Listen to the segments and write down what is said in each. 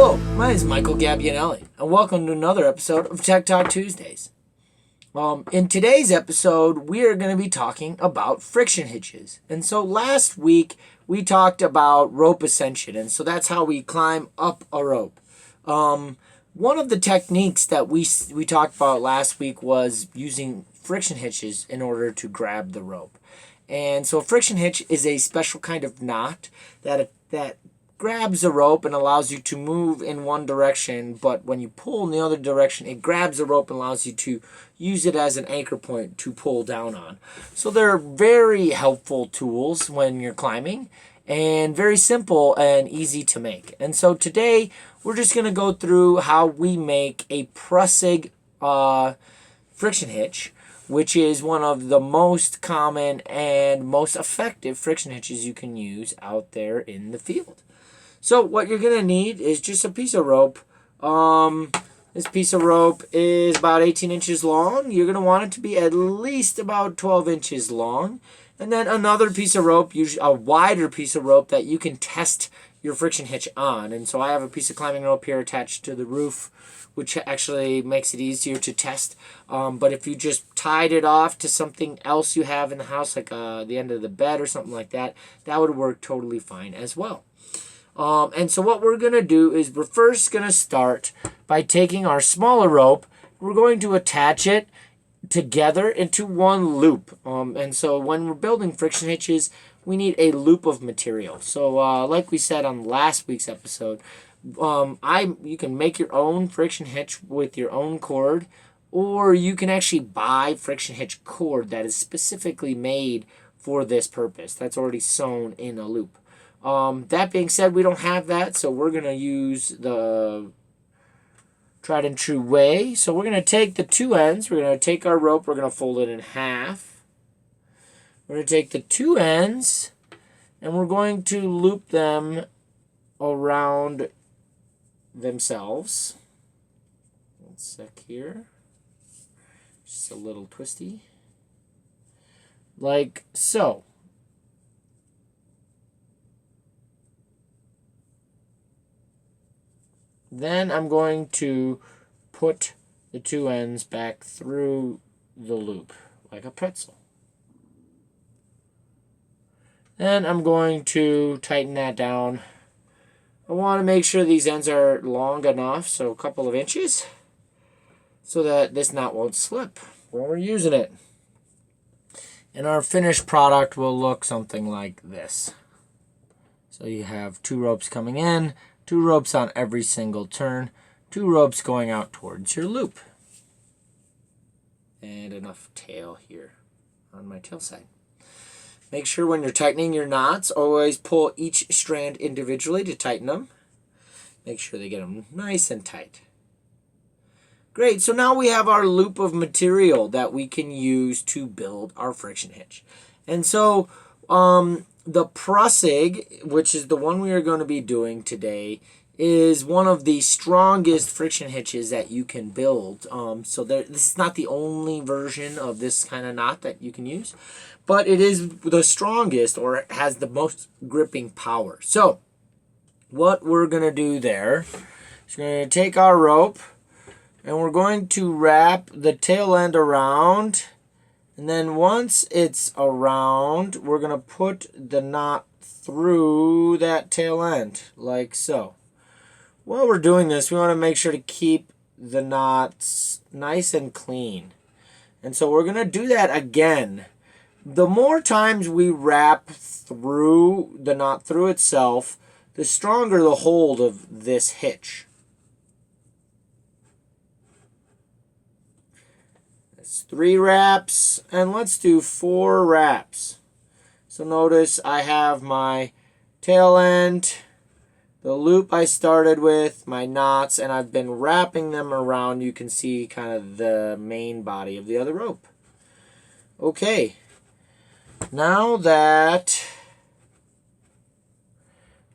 Hello, my name is Michael Gabbianelli, and welcome to another episode of Tech Talk Tuesdays. In today's episode, we are going to be talking about friction hitches. And so last week, we talked about rope ascension, and so that's how we climb up a rope. One of the techniques that we talked about last week was using friction hitches in order to grab the rope. And so a friction hitch is a special kind of knot that grabs the rope and allows you to move in one direction, but when you pull in the other direction, it grabs the rope and allows you to use it as an anchor point to pull down on. So they're very helpful tools when you're climbing, and very simple and easy to make. And so today, we're just going to go through how we make a Prusik friction hitch, which is one of the most common and most effective friction hitches you can use out there in the field. So what you're going to need is just a piece of rope. This piece of rope is about 18 inches long. You're going to want it to be at least about 12 inches long. And then another piece of rope, usually a wider piece of rope that you can test your friction hitch on. And so I have a piece of climbing rope here attached to the roof, which actually makes it easier to test. But if you just tied it off to something else you have in the house, like the end of the bed or something like that, that would work totally fine as well. And so what we're going to do is we're first going to start by taking our smaller rope. We're going to attach it together into one loop. And so when we're building friction hitches, we need a loop of material. So like we said on last week's episode, you can make your own friction hitch with your own cord, or you can actually buy friction hitch cord that is specifically made for this purpose. That's already sewn in a loop. That being said, we don't have that, so we're going to use the tried and true way. So we're going to take the two ends. We're going to take our rope. We're going to fold it in half. We're going to take the two ends, and we're going to loop them around themselves. One sec here. Just a little twisty. Like so. Then I'm going to put the two ends back through the loop, like a pretzel. Then I'm going to tighten that down. I want to make sure these ends are long enough, so a couple of inches, so that this knot won't slip when we're using it. And our finished product will look something like this. So you have two ropes coming in, two ropes on every single turn, two ropes going out towards your loop. And enough tail here on my tail side. Make sure when you're tightening your knots, always pull each strand individually to tighten them. Make sure they get them nice and tight. Great, so now we have our loop of material that we can use to build our friction hitch. And so, the Prusik, which is the one we are going to be doing today, is one of the strongest friction hitches that you can build. This is not the only version of this kind of knot that you can use, but it is the strongest, or has the most gripping power. So what we're going to do there is we're going to take our rope, and we're going to wrap the tail end around. And then once it's around, we're going to put the knot through that tail end, like so. While we're doing this, we want to make sure to keep the knots nice and clean. And so we're going to do that again. The more times we wrap through the knot through itself, the stronger the hold of this hitch. That's 3 wraps, and let's do 4 wraps. So notice I have my tail end, the loop I started with, my knots, and I've been wrapping them around. You can see kind of the main body of the other rope. Okay, now that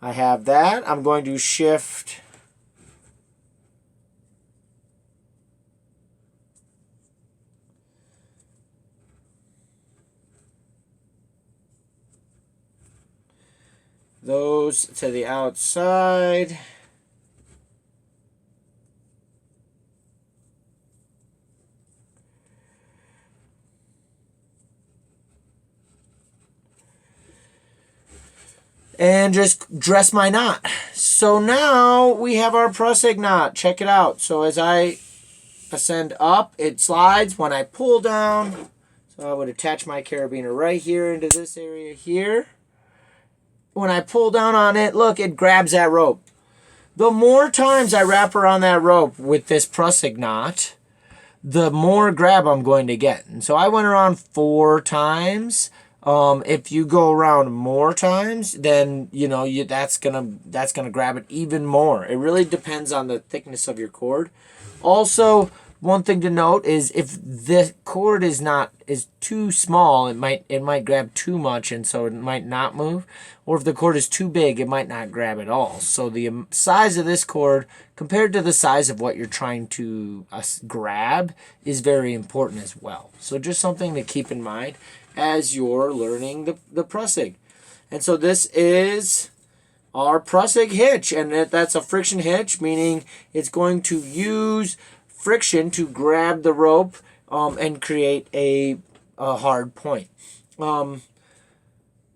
I have that, I'm going to shift those to the outside. and just dress my knot. So now we have our Prusik knot. Check it out. So as I ascend up, it slides. When I pull down, so I would attach my carabiner right here into this area here. When I pull down on it, look, it grabs that rope. The more times I wrap around that rope with this Prusik knot, the more grab I'm going to get. And so I went around 4 times. If you go around more times, then that's gonna grab it even more. It really depends on the thickness of your cord. Also, one thing to note is if the cord is too small, it might grab too much, and so it might not move. Or if the cord is too big, it might not grab at all. So the size of this cord compared to the size of what you're trying to grab is very important as well. So just something to keep in mind as you're learning the Prusik. And so this is our Prusik hitch, and that's a friction hitch, meaning it's going to use friction to grab the rope and create a hard point.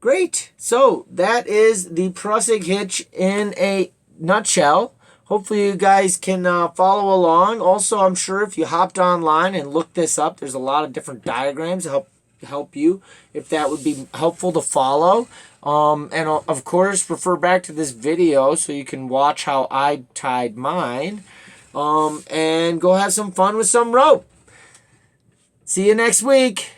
Great. So that is the Prusik hitch in a nutshell. Hopefully you guys can follow along. Also, I'm sure if you hopped online and looked this up, there's a lot of different diagrams to help you, if that would be helpful to follow. And of course, refer back to this video so you can watch how I tied mine. And go have some fun with some rope. See you next week.